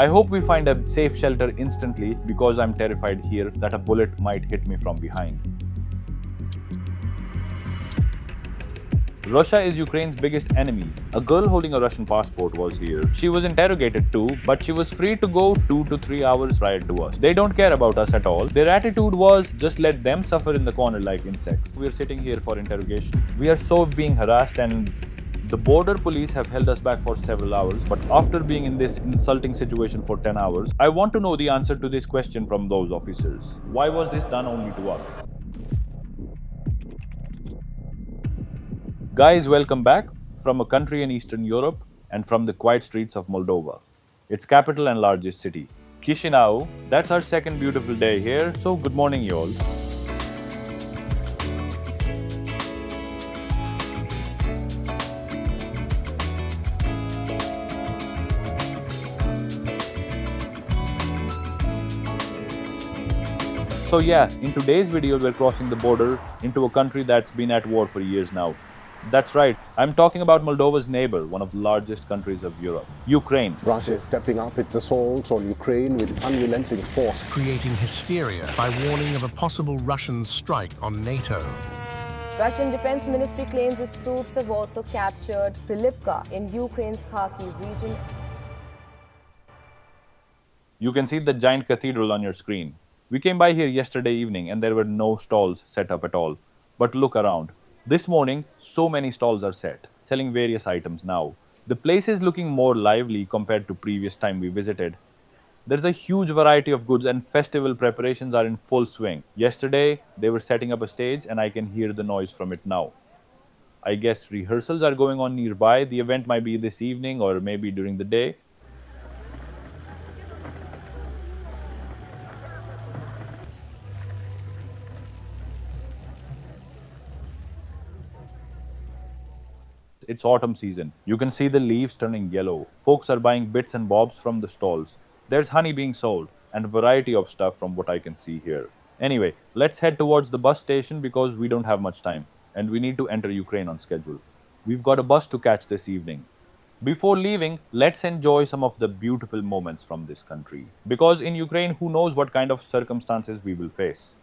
I hope we find a safe shelter instantly because I'm terrified here that a bullet might hit me from behind. Russia is Ukraine's biggest enemy. A girl holding a Russian passport was here. She was interrogated too, but she was free to go 2 to 3 hours prior to us. They don't care about us at all. Their attitude was just let them suffer in the corner like insects. We are sitting here for interrogation. We are so being harassed and the border police have held us back for several hours, but after being in this insulting situation for 10 hours, I want to know the answer to this question from those officers. Why was this done only to us? Guys, welcome back from a country in Eastern Europe and from the quiet streets of Moldova, its capital and largest city. Chisinau, that's our second beautiful day here, so good morning y'all. So yeah, in today's video we're crossing the border into a country that's been at war for years now. That's right, I'm talking about Moldova's neighbor, one of the largest countries of Europe, Ukraine. Russia is stepping up its assault on Ukraine with unrelenting force, creating hysteria by warning of a possible Russian strike on NATO. Russian Defense Ministry claims its troops have also captured Prilipka in Ukraine's Kyiv region. You can see the giant cathedral on your screen. We came by here yesterday evening and there were no stalls set up at all. But look around. This morning, so many stalls are set, selling various items now. The place is looking more lively compared to previous time we visited. There's a huge variety of goods and festival preparations are in full swing. Yesterday, they were setting up a stage and I can hear the noise from it now. I guess rehearsals are going on nearby. The event might be this evening or maybe during the day. It's autumn season. You can see the leaves turning yellow. Folks are buying bits and bobs from the stalls. There's honey being sold and a variety of stuff from what I can see here. Anyway, let's head towards the bus station because we don't have much time and we need to enter Ukraine on schedule. We've got a bus to catch this evening. Before leaving, let's enjoy some of the beautiful moments from this country. Because in Ukraine, who knows what kind of circumstances we will face.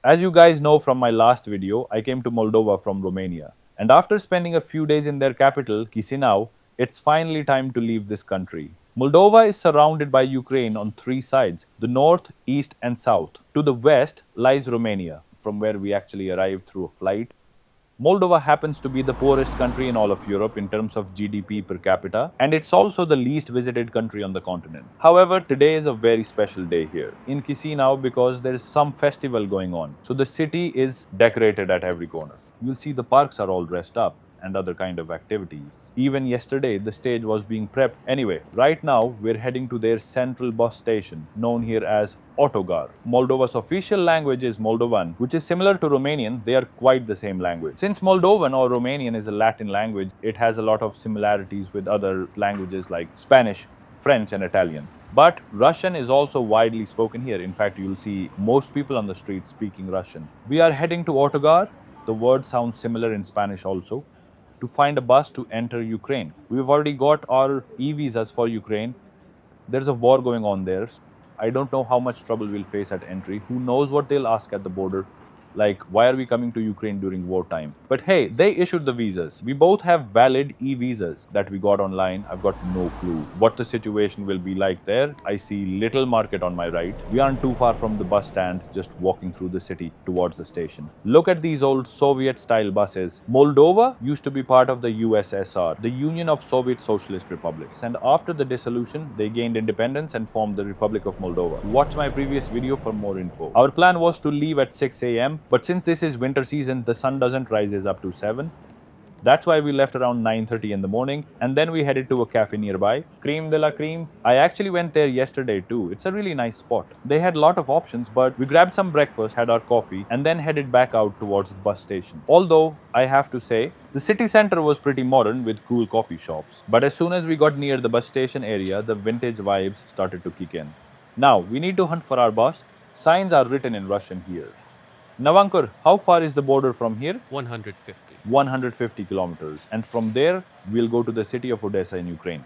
As you guys know from my last video, I came to Moldova from Romania. And after spending a few days in their capital, Chisinau, it's finally time to leave this country. Moldova is surrounded by Ukraine on three sides, the north, east and south. To the west lies Romania, from where we actually arrived through a flight. Moldova happens to be the poorest country in all of Europe in terms of GDP per capita, and it's also the least visited country on the continent. However, today is a very special day here in Chisinau because there is some festival going on. So the city is decorated at every corner. You'll see the parks are all dressed up and other kind of activities. Even yesterday, the stage was being prepped. Anyway, right now, we're heading to their central bus station, known here as Autogar. Moldova's official language is Moldovan, which is similar to Romanian. They are quite the same language. Since Moldovan or Romanian is a Latin language, it has a lot of similarities with other languages like Spanish, French and Italian. But Russian is also widely spoken here. In fact, you'll see most people on the street speaking Russian. We are heading to Autogar. The word sounds similar in Spanish also, to find a bus to enter Ukraine. We've already got our e-visas for Ukraine. There's a war going on there. I don't know how much trouble we'll face at entry. Who knows what they'll ask at the border? Like, why are we coming to Ukraine during wartime? But hey, they issued the visas. We both have valid e-visas that we got online. I've got no clue what the situation will be like there. I see little market on my right. We aren't too far from the bus stand, just walking through the city towards the station. Look at these old Soviet-style buses. Moldova used to be part of the USSR, the Union of Soviet Socialist Republics. And after the dissolution, they gained independence and formed the Republic of Moldova. Watch my previous video for more info. Our plan was to leave at 6 a.m. But since this is winter season, the sun doesn't rises up to 7. That's why we left around 9:30 in the morning and then we headed to a cafe nearby, Cream de la Cream. I actually went there yesterday too. It's a really nice spot. They had a lot of options, but we grabbed some breakfast, had our coffee and then headed back out towards the bus station. Although, I have to say, the city center was pretty modern with cool coffee shops. But as soon as we got near the bus station area, the vintage vibes started to kick in. Now, we need to hunt for our bus. Signs are written in Russian here. Navankur, how far is the border from here? 150. 150 kilometers. And from there, we'll go to the city of Odessa in Ukraine.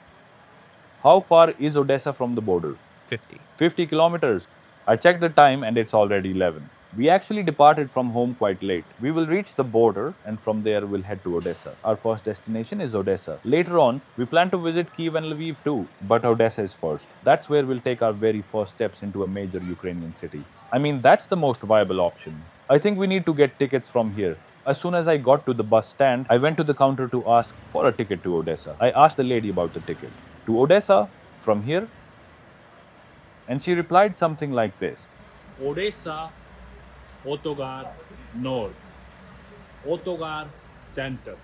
How far is Odessa from the border? 50. 50 kilometers. I checked the time and it's already 11. We actually departed from home quite late. We will reach the border and from there we'll head to Odessa. Our first destination is Odessa. Later on, we plan to visit Kyiv and Lviv too, but Odessa is first. That's where we'll take our very first steps into a major Ukrainian city. I mean, that's the most viable option. I think we need to get tickets from here. As soon as I got to the bus stand, I went to the counter to ask for a ticket to Odessa. I asked the lady about the ticket. To Odessa, from here? And she replied something like this. Odessa, Autogar North, Autogar Center.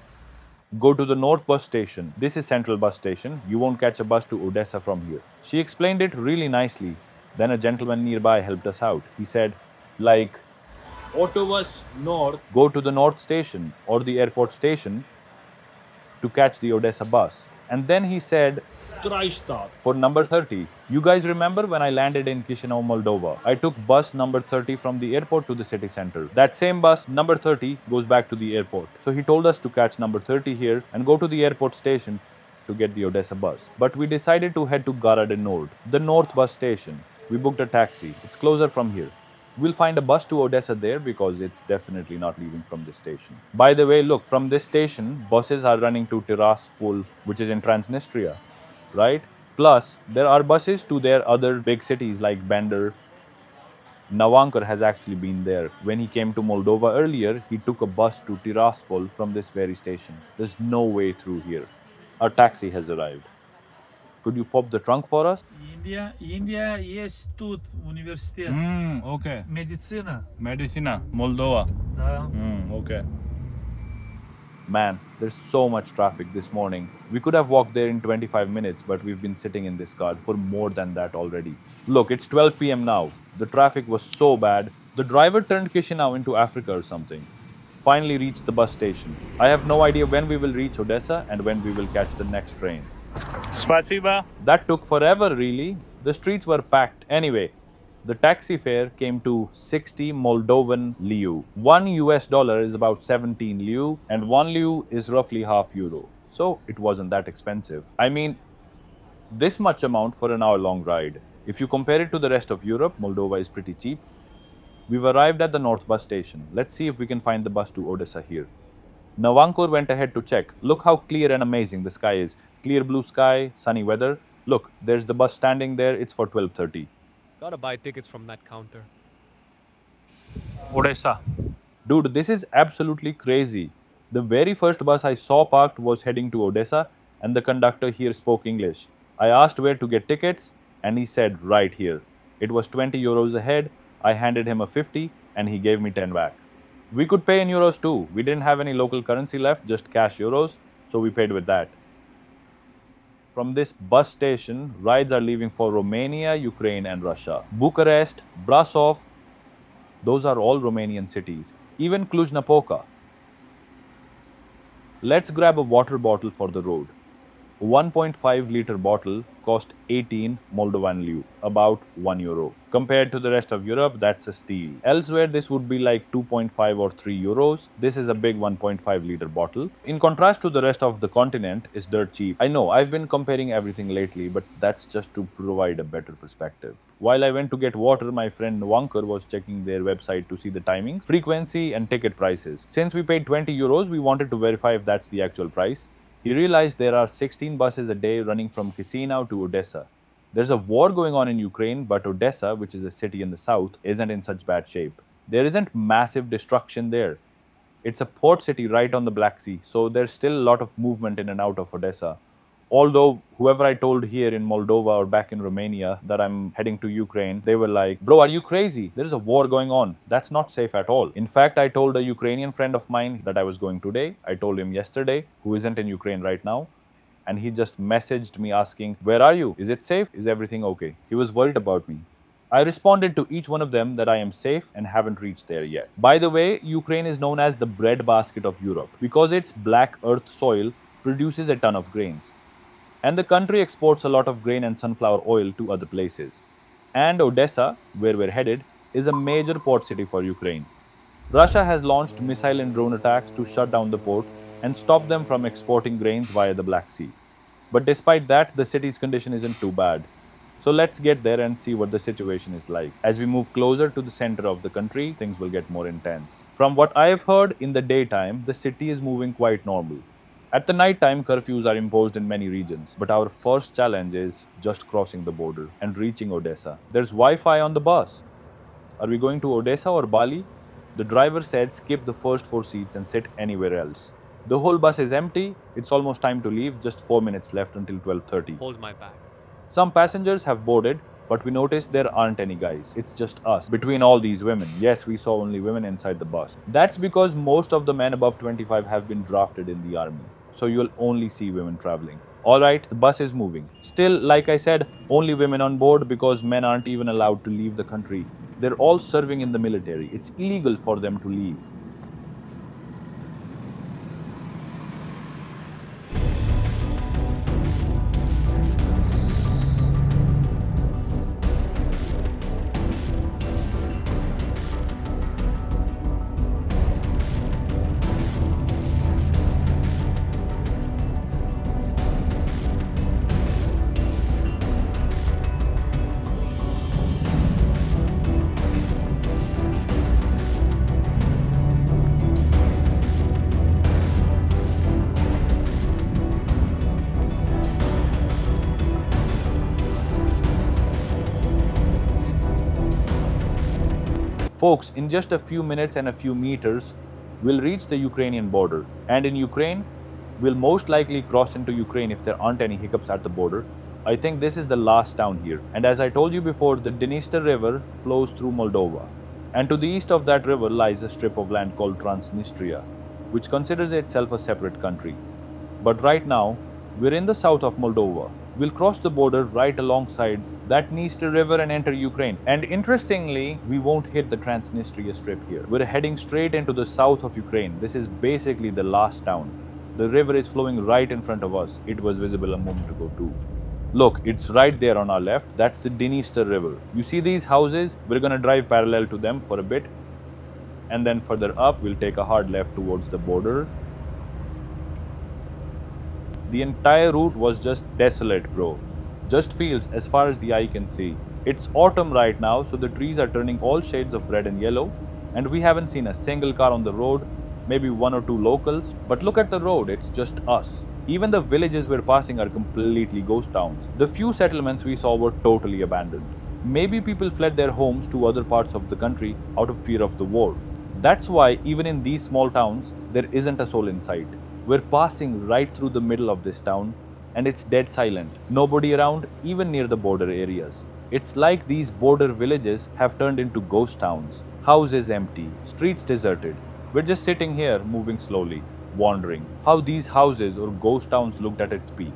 Go to the North bus station. This is Central bus station. You won't catch a bus to Odessa from here. She explained it really nicely. Then a gentleman nearby helped us out. He said, like, Autobus North, go to the North station or the airport station to catch the Odessa bus. And then he said, Tri-Star. for number 30. You guys remember when I landed in Chisinau, Moldova? I took bus number 30 from the airport to the city center. That same bus, number 30, goes back to the airport. So he told us to catch number 30 here and go to the airport station to get the Odessa bus. But we decided to head to Garade Nord, the North bus station. We booked a taxi. It's closer from here. We'll find a bus to Odessa there because it's definitely not leaving from this station. By the way, look, from this station, buses are running to Tiraspol, which is in Transnistria, right? Plus, there are buses to their other big cities like Bender. Navankur has actually been there. When he came to Moldova earlier, he took a bus to Tiraspol from this very station. There's no way through here. Our taxi has arrived. Could you pop the trunk for us? India есть тут университет. Okay. Медицина. Medicina, Moldova. Да. Okay. Man, there's so much traffic this morning. We could have walked there in 25 minutes, but we've been sitting in this car for more than that already. Look, it's 12 p.m. now. The traffic was so bad. The driver turned Chisinau into Africa or something. Finally reached the bus station. I have no idea when we will reach Odessa and when we will catch the next train. Spasiba. That took forever, really. The streets were packed. Anyway, the taxi fare came to 60 Moldovan leu. $1 is about 17 leu, and 1 leu is roughly half euro. So it wasn't that expensive. I mean, this much amount for an hour-long ride. If you compare it to the rest of Europe, Moldova is pretty cheap. We've arrived at the North bus station. Let's see if we can find the bus to Odessa here. Navankur went ahead to check. Look how clear and amazing the sky is. Clear blue sky, sunny weather. Look, there's the bus standing there. It's for 12:30. Gotta buy tickets from that counter. Odessa. Dude, this is absolutely crazy. The very first bus I saw parked was heading to Odessa, and the conductor here spoke English. I asked where to get tickets, and he said right here. It was 20 euros a head. I handed him a 50, and he gave me 10 back. We could pay in euros too. We didn't have any local currency left, just cash euros, so we paid with that. From this bus station, rides are leaving for Romania, Ukraine, and Russia. Bucharest, Brasov, those are all Romanian cities. Even Cluj-Napoca. Let's grab a water bottle for the road. A 1.5 liter bottle cost 18 Moldovan leu, about €1. Compared to the rest of Europe, that's a steal. Elsewhere, this would be like 2.5 or 3 euros. This is a big 1.5 liter bottle. In contrast to the rest of the continent, it's dirt cheap. I know, I've been comparing everything lately, but that's just to provide a better perspective. While I went to get water, my friend Navankur was checking their website to see the timings, frequency, and ticket prices. Since we paid 20 euros, we wanted to verify if that's the actual price. He realized there are 16 buses a day running from Chisinau to Odessa. There's a war going on in Ukraine, but Odessa, which is a city in the south, isn't in such bad shape. There isn't massive destruction there. It's a port city right on the Black Sea, so there's still a lot of movement in and out of Odessa. Although, whoever I told here in Moldova or back in Romania that I'm heading to Ukraine, they were like, bro, are you crazy? There's a war going on. That's not safe at all. In fact, I told a Ukrainian friend of mine that I was going today. I told him yesterday, who isn't in Ukraine right now. And he just messaged me asking, where are you? Is it safe? Is everything okay? He was worried about me. I responded to each one of them that I am safe and haven't reached there yet. By the way, Ukraine is known as the breadbasket of Europe because its black earth soil produces a ton of grains. And the country exports a lot of grain and sunflower oil to other places. And Odessa, where we're headed, is a major port city for Ukraine. Russia has launched missile and drone attacks to shut down the port and stop them from exporting grains via the Black Sea. But despite that, the city's condition isn't too bad. So let's get there and see what the situation is like. As we move closer to the center of the country, things will get more intense. From what I have heard, in the daytime, the city is moving quite normal. At the night time, curfews are imposed in many regions, but our first challenge is just crossing the border and reaching Odessa. There's Wi-Fi on the bus. Are we going to Odessa or Bali? The driver said skip the first 4 seats and sit anywhere else. The whole bus is empty. It's almost time to leave, just 4 minutes left until 12:30. Hold my bag. Some passengers have boarded, but we noticed there aren't any guys. It's just us. Between all these women. Yes, we saw only women inside the bus. That's because most of the men above 25 have been drafted in the army. So you'll only see women traveling. Alright, the bus is moving. Still, like I said, only women on board because men aren't even allowed to leave the country. They're all serving in the military. It's illegal for them to leave. Folks, in just a few minutes and a few meters, we'll reach the Ukrainian border. And in Ukraine, we'll most likely cross into Ukraine if there aren't any hiccups at the border. I think this is the last town here. And as I told you before, the Dniester River flows through Moldova. And to the east of that river lies a strip of land called Transnistria, which considers itself a separate country. But right now, we're in the south of Moldova. We'll cross the border right alongside that Dniester River and enter Ukraine. And interestingly, we won't hit the Transnistria strip here. We're heading straight into the south of Ukraine. This is basically the last town. The river is flowing right in front of us. It was visible a moment ago too. Look, it's right there on our left. That's the Dniester River. You see these houses? We're gonna drive parallel to them for a bit. And then further up, we'll take a hard left towards the border. The entire route was just desolate, bro. Just fields as far as the eye can see. It's autumn right now, so the trees are turning all shades of red and yellow, and we haven't seen a single car on the road, maybe one or two locals. But look at the road, it's just us. Even the villages we're passing are completely ghost towns. The few settlements we saw were totally abandoned. Maybe people fled their homes to other parts of the country out of fear of the war. That's why even in these small towns, there isn't a soul in sight. We're passing right through the middle of this town, and it's dead silent. Nobody around, even near the border areas. It's like these border villages have turned into ghost towns. Houses empty, streets deserted. We're just sitting here, moving slowly, wondering how these houses or ghost towns looked at its peak.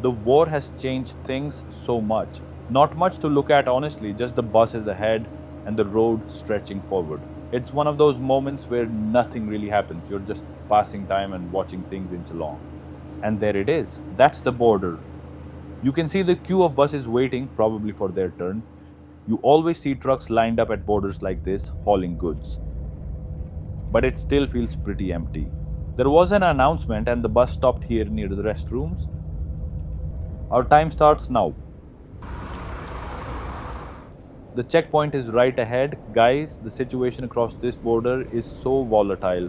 The war has changed things so much. Not much to look at, honestly, just the buses ahead and the road stretching forward. It's one of those moments where nothing really happens. You're just passing time and watching things inch along. And there it is. That's the border. You can see the queue of buses waiting, probably for their turn. You always see trucks lined up at borders like this, hauling goods. But it still feels pretty empty. There was an announcement and the bus stopped here near the restrooms. Our time starts now. The checkpoint is right ahead. Guys, the situation across this border is so volatile.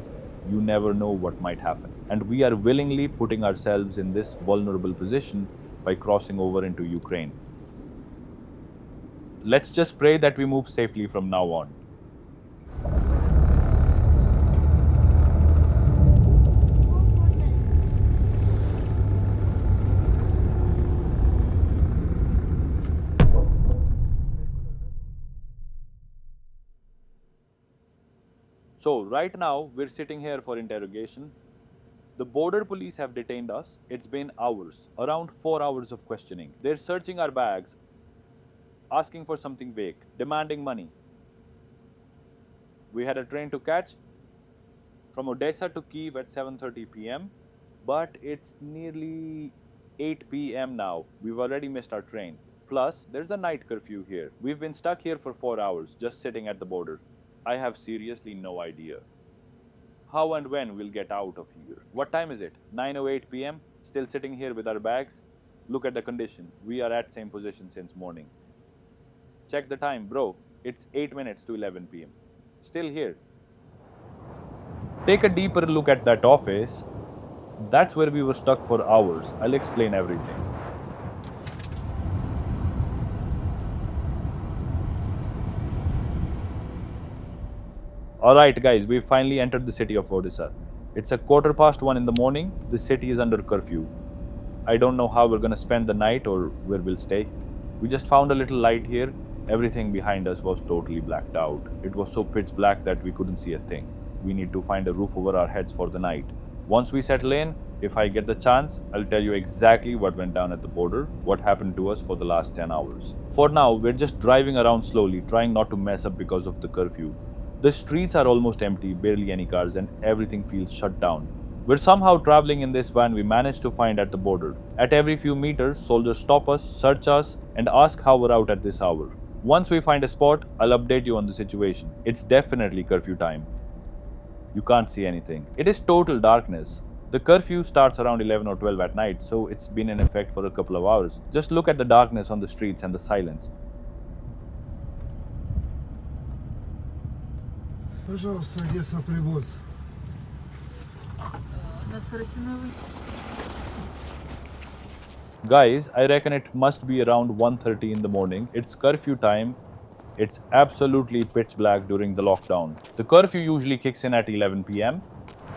You never know what might happen. And we are willingly putting ourselves in this vulnerable position by crossing over into Ukraine. Let's just pray that we move safely from now on. So, right now, we're sitting here for interrogation. The border police have detained us. It's been hours, around 4 hours of questioning. They're searching our bags, asking for something vague, demanding money. We had a train to catch from Odessa to Kyiv at 7:30 p.m., but it's nearly 8 p.m. now. We've already missed our train. Plus, there's a night curfew here. We've been stuck here for 4 hours, just sitting at the border. I have seriously no idea how and when we'll get out of here. What time is it? 9:08 p.m. Still sitting here with our bags? Look at the condition. We are at same position since morning. Check the time, bro. It's 8 minutes to 11 p.m. Still here. Take a deeper look at that office. That's where we were stuck for hours. I'll explain everything. Alright guys, we finally entered the city of Odessa. It's a 1:15 in the morning. The city is under curfew. I don't know how we're gonna spend the night or where we'll stay. We just found a little light here. Everything behind us was totally blacked out. It was so pitch black that we couldn't see a thing. We need to find a roof over our heads for the night. Once we settle in, if I get the chance, I'll tell you exactly what went down at the border, what happened to us for the last 10 hours. For now, we're just driving around slowly, trying not to mess up because of the curfew. The streets are almost empty, barely any cars, and everything feels shut down. We're somehow traveling in this van we managed to find at the border. At every few meters, soldiers stop us, search us, and ask how we're out at this hour. Once we find a spot, I'll update you on the situation. It's definitely curfew time. You can't see anything. It is total darkness. The curfew starts around 11 or 12 at night, so it's been in effect for a couple of hours. Just look at the darkness on the streets and the silence. Пожалуйста, Одесса, привоз. Guys, I reckon it must be around 1:30 in the morning. It's curfew time. It's absolutely pitch black during the lockdown. The curfew usually kicks in at 11 p.m.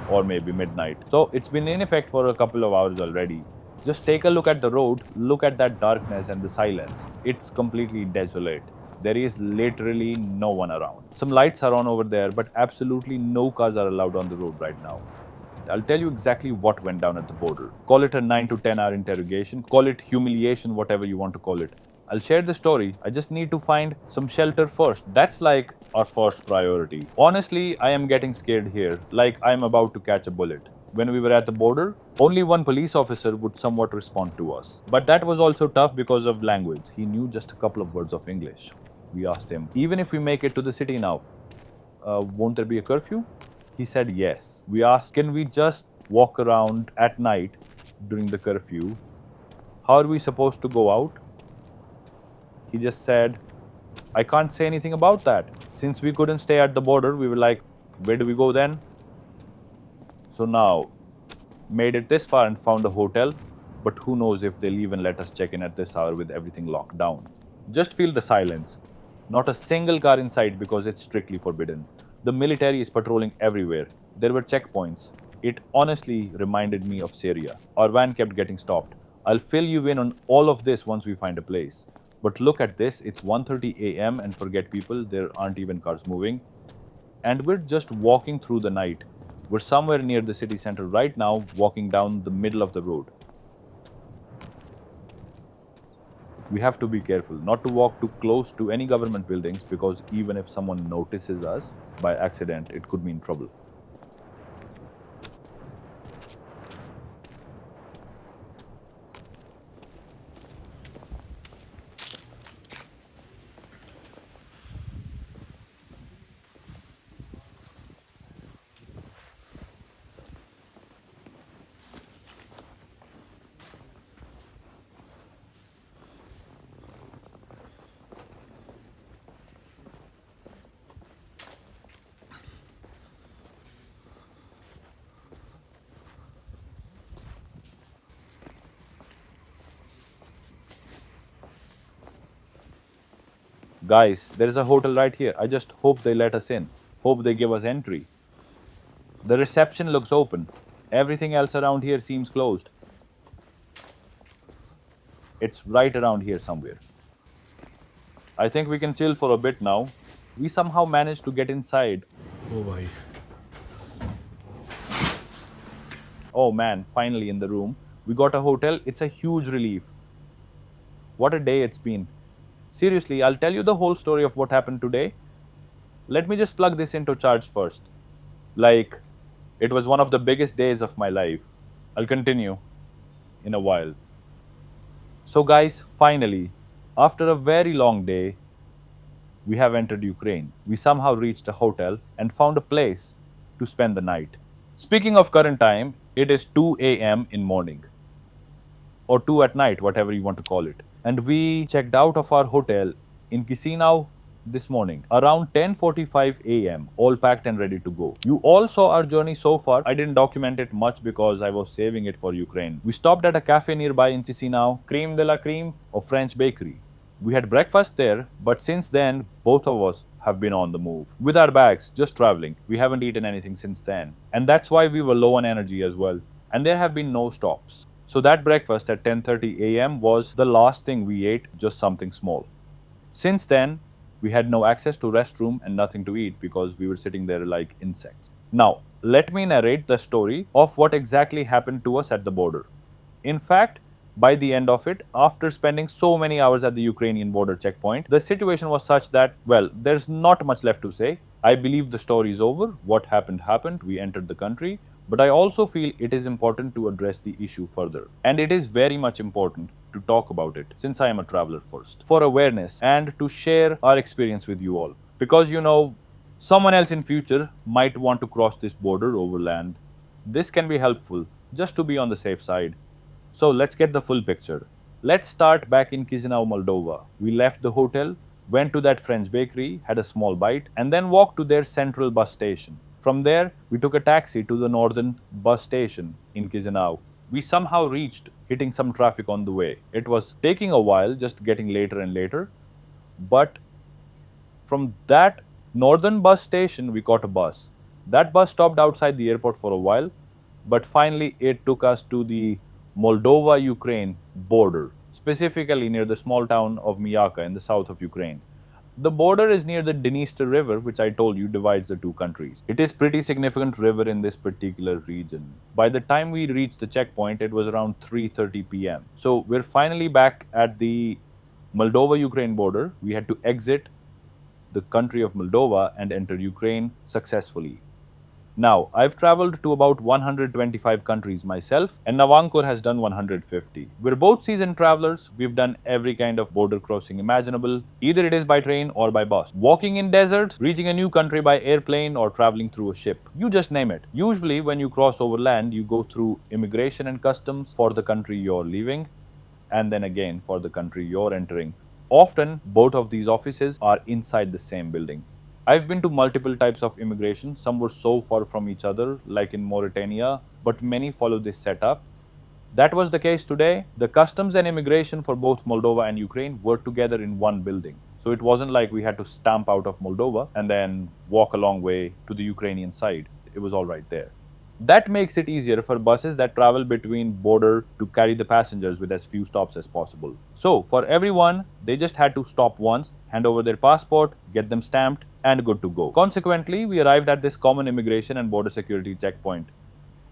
or maybe midnight. So it's been in effect for a couple of hours already. Just take a look at the road, look at that darkness and the silence. It's completely desolate. There is literally no one around. Some lights are on over there, but absolutely no cars are allowed on the road right now. I'll tell you exactly what went down at the border. Call it a 9 to 10 hour interrogation, call it humiliation, whatever you want to call it. I'll share the story. I just need to find some shelter first. That's like our first priority. Honestly, I am getting scared here, like I'm about to catch a bullet. When we were at the border, only one police officer would somewhat respond to us. But that was also tough because of language. He knew just a couple of words of English. We asked him, even if we make it to the city now, won't there be a curfew? He said yes. We asked, can we just walk around at night during the curfew? How are we supposed to go out? He just said, I can't say anything about that. Since we couldn't stay at the border, we were like, where do we go then? So now, made it this far and found a hotel, but who knows if they'll even let us check in at this hour with everything locked down. Just feel the silence. Not a single car in sight because it's strictly forbidden. The military is patrolling everywhere. There were checkpoints. It honestly reminded me of Syria. Our van kept getting stopped. I'll fill you in on all of this once we find a place. But look at this, it's 1:30 a.m. and forget people, there aren't even cars moving. And we're just walking through the night. We're somewhere near the city center right now, walking down the middle of the road. We have to be careful not to walk too close to any government buildings because even if someone notices us by accident, it could mean trouble. Guys, there is a hotel right here. I just hope they let us in. Hope they give us entry. The reception looks open. Everything else around here seems closed. It's right around here somewhere. I think we can chill for a bit now. We somehow managed to get inside. Oh boy. Oh man, finally in the room. We got a hotel. It's a huge relief. What a day it's been. Seriously, I'll tell you the whole story of what happened today. Let me just plug this into charge first. Like, it was one of the biggest days of my life. I'll continue in a while. So guys, finally, After a very long day, we have entered Ukraine. We somehow reached a hotel and found a place to spend the night. Speaking of current time, it is 2 a.m. in morning or 2 at night, whatever you want to call it. And we checked out of our hotel in Chisinau this morning around 10:45 a.m., all packed and ready to go. You all saw our journey so far. I didn't document it much because I was saving it for Ukraine. We stopped at a cafe nearby in Chisinau, Creme de la Creme, a French bakery. We had breakfast there, but since then, both of us have been on the move. With our bags, just traveling. We haven't eaten anything since then. And that's why we were low on energy as well. And there have been no stops. So that breakfast at 10:30 a.m. was the last thing we ate, just something small. Since then, we had no access to restroom and nothing to eat because we were sitting there like insects. Now, let me narrate the story of what exactly happened to us at the border. In fact, by the end of it, after spending so many hours at the Ukrainian border checkpoint, the situation was such that, well, there's not much left to say. I believe the story is over. What happened happened. We entered the country. But I also feel it is important to address the issue further. And it is very much important to talk about it since I am a traveler first, for awareness and to share our experience with you all. Because someone else in future might want to cross this border overland. This can be helpful just to be on the safe side. So let's get the full picture. Let's start back in Chisinau, Moldova. We left the hotel, went to that French bakery, had a small bite, and then walked to their central bus station. From there, we took a taxi to the northern bus station in Chisinau. We somehow reached, hitting some traffic on the way. It was taking a while, just getting later and later. But from that northern bus station, we caught a bus. That bus stopped outside the airport for a while, but finally it took us to the Moldova-Ukraine border, specifically near the small town of Miyaka in the south of Ukraine. The border is near the Dniester River, which I told you divides the two countries. It is pretty significant river in this particular region. By the time we reached the checkpoint, it was around 3:30 p.m. So we're finally back at the Moldova-Ukraine border. We had to exit the country of Moldova and enter Ukraine successfully. Now, I've traveled to about 125 countries myself, and Navankor has done 150. We're both seasoned travelers. We've done every kind of border crossing imaginable. Either it is by train or by bus. Walking in deserts, reaching a new country by airplane, or traveling through a ship. You just name it. Usually, when you cross over land, you go through immigration and customs for the country you're leaving, and then again for the country you're entering. Often, both of these offices are inside the same building. I've been to multiple types of immigration. Some were so far from each other, like in Mauritania, but many follow this setup. That was the case today. The customs and immigration for both Moldova and Ukraine were together in one building. So it wasn't like we had to stamp out of Moldova and then walk a long way to the Ukrainian side. It was all right there. That makes it easier for buses that travel between border to carry the passengers with as few stops as possible. So for everyone, they just had to stop once, hand over their passport, get them stamped, and good to go. Consequently, we arrived at this common immigration and border security checkpoint.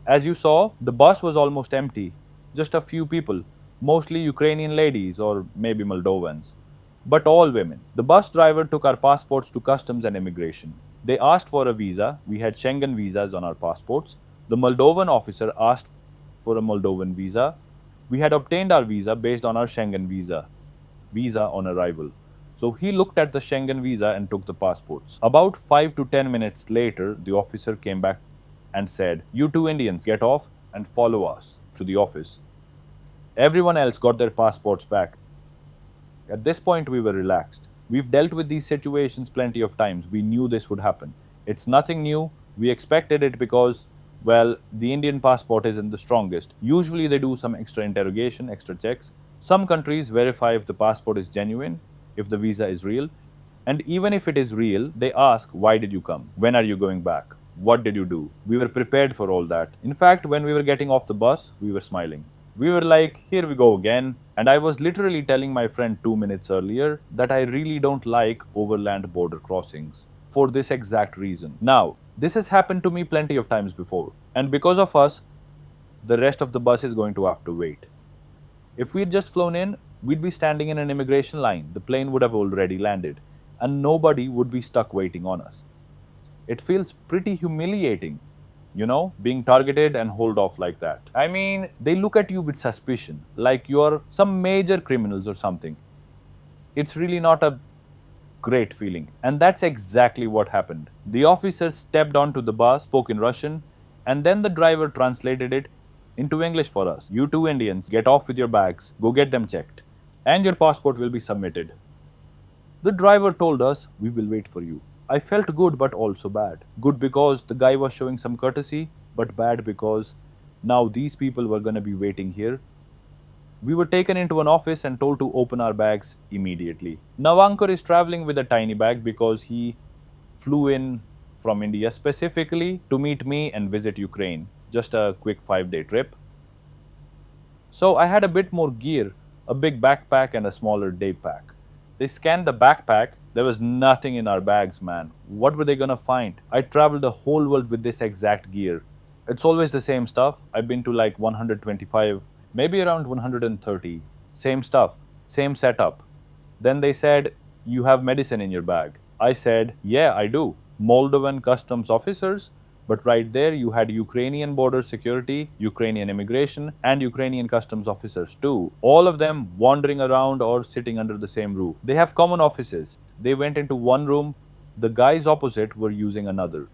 As you saw, the bus was almost empty. Just a few people, mostly Ukrainian ladies or maybe Moldovans, but all women. The bus driver took our passports to customs and immigration. They asked for a visa. We had Schengen visas on our passports. The Moldovan officer asked for a Moldovan visa. We had obtained our visa based on our Schengen visa on arrival. So he looked at the Schengen visa and took the passports. About 5 to 10 minutes later, the officer came back and said, "You two Indians, get off and follow us to the office." Everyone else got their passports back. At this point, we were relaxed. We've dealt with these situations plenty of times. We knew this would happen. It's nothing new. We expected it because, well, the Indian passport isn't the strongest. Usually they do some extra interrogation, extra checks. Some countries verify if the passport is genuine, if the visa is real. And even if it is real, they ask, why did you come? When are you going back? What did you do? We were prepared for all that. In fact, when we were getting off the bus, we were smiling. We were like, here we go again. And I was literally telling my friend 2 minutes earlier that I really don't like overland border crossings for this exact reason. Now, this has happened to me plenty of times before. And because of us, the rest of the bus is going to have to wait. If we'd just flown in, we'd be standing in an immigration line. The plane would have already landed. And nobody would be stuck waiting on us. It feels pretty humiliating, being targeted and hold off like that. I mean, they look at you with suspicion, like you're some major criminals or something. It's really not a great feeling. And that's exactly what happened. The officer stepped onto the bus, spoke in Russian, and then the driver translated it into English for us. You two Indians, get off with your bags, go get them checked, and your passport will be submitted. The driver told us, we will wait for you. I felt good but also bad. Good because the guy was showing some courtesy, but bad because now these people were gonna be waiting here. We were taken into an office and told to open our bags immediately. Navankar is traveling with a tiny bag because he flew in from India specifically to meet me and visit Ukraine. Just a quick 5-day trip. So I had a bit more gear, a big backpack and a smaller day pack. They scanned the backpack. There was nothing in our bags, man. What were they gonna find? I traveled the whole world with this exact gear. It's always the same stuff. I've been to like 125, maybe around 130. Same stuff, same setup. Then they said, you have medicine in your bag. I said, yeah, I do. Moldovan customs officers. But right there, you had Ukrainian border security, Ukrainian immigration, and Ukrainian customs officers too. All of them wandering around or sitting under the same roof. They have common offices. They went into one room. The guys opposite were using another.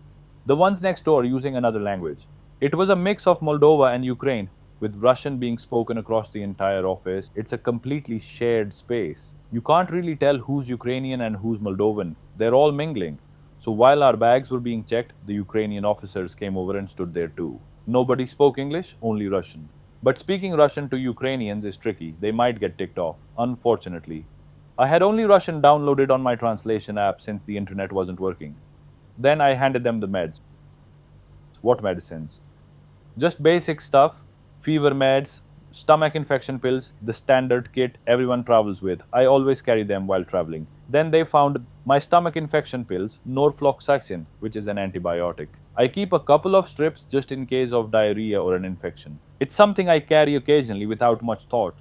The ones next door using another language. It was a mix of Moldova and Ukraine, with Russian being spoken across the entire office. It's a completely shared space. You can't really tell who's Ukrainian and who's Moldovan. They're all mingling. So while our bags were being checked, the Ukrainian officers came over and stood there too. Nobody spoke English, only Russian. But speaking Russian to Ukrainians is tricky. They might get ticked off, unfortunately. I had only Russian downloaded on my translation app since the internet wasn't working. Then I handed them the meds. What medicines? Just basic stuff, fever meds, stomach infection pills, the standard kit everyone travels with. I always carry them while traveling. Then they found my stomach infection pills, norfloxacin, which is an antibiotic. I keep a couple of strips just in case of diarrhea or an infection. It's something I carry occasionally without much thought.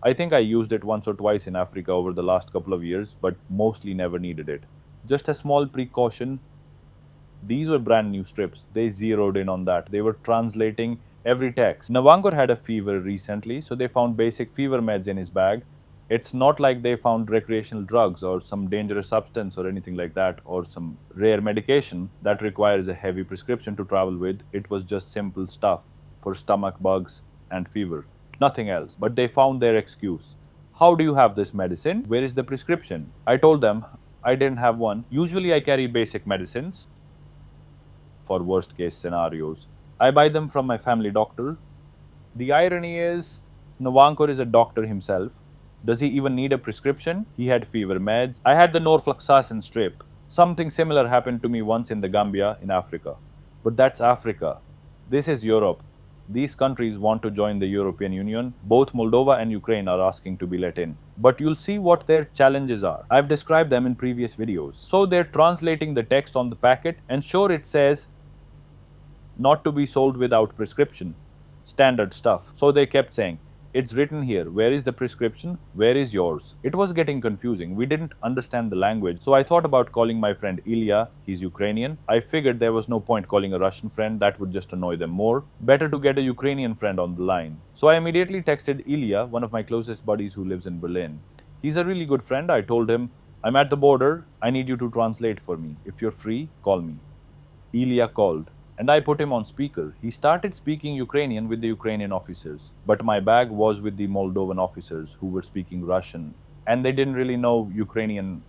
I think I used it once or twice in Africa over the last couple of years, but mostly never needed it. Just a small precaution. These were brand new strips. They zeroed in on that. They were translating every text. Navankar had a fever recently, so they found basic fever meds in his bag. It's not like they found recreational drugs or some dangerous substance or anything like that, or some rare medication that requires a heavy prescription to travel with. It was just simple stuff for stomach bugs and fever. Nothing else. But they found their excuse. How do you have this medicine? Where is the prescription? I told them I didn't have one. Usually I carry basic medicines for worst case scenarios. I buy them from my family doctor. The irony is, Navankar is a doctor himself. Does he even need a prescription? He had fever meds. I had the norfloxacin strip. Something similar happened to me once in the Gambia in Africa. But that's Africa. This is Europe. These countries want to join the European Union. Both Moldova and Ukraine are asking to be let in. But you'll see what their challenges are. I've described them in previous videos. So they're translating the text on the packet, and sure, it says not to be sold without prescription. Standard stuff. So they kept saying, it's written here. Where is the prescription? Where is yours? It was getting confusing. We didn't understand the language. So I thought about calling my friend Ilya. He's Ukrainian. I figured there was no point calling a Russian friend. That would just annoy them more. Better to get a Ukrainian friend on the line. So I immediately texted Ilya, one of my closest buddies who lives in Berlin. He's a really good friend. I told him, I'm at the border. I need you to translate for me. If you're free, call me. Ilya called. And I put him on speaker. He started speaking Ukrainian with the Ukrainian officers. But my bag was with the Moldovan officers who were speaking Russian. And they didn't really know Ukrainian,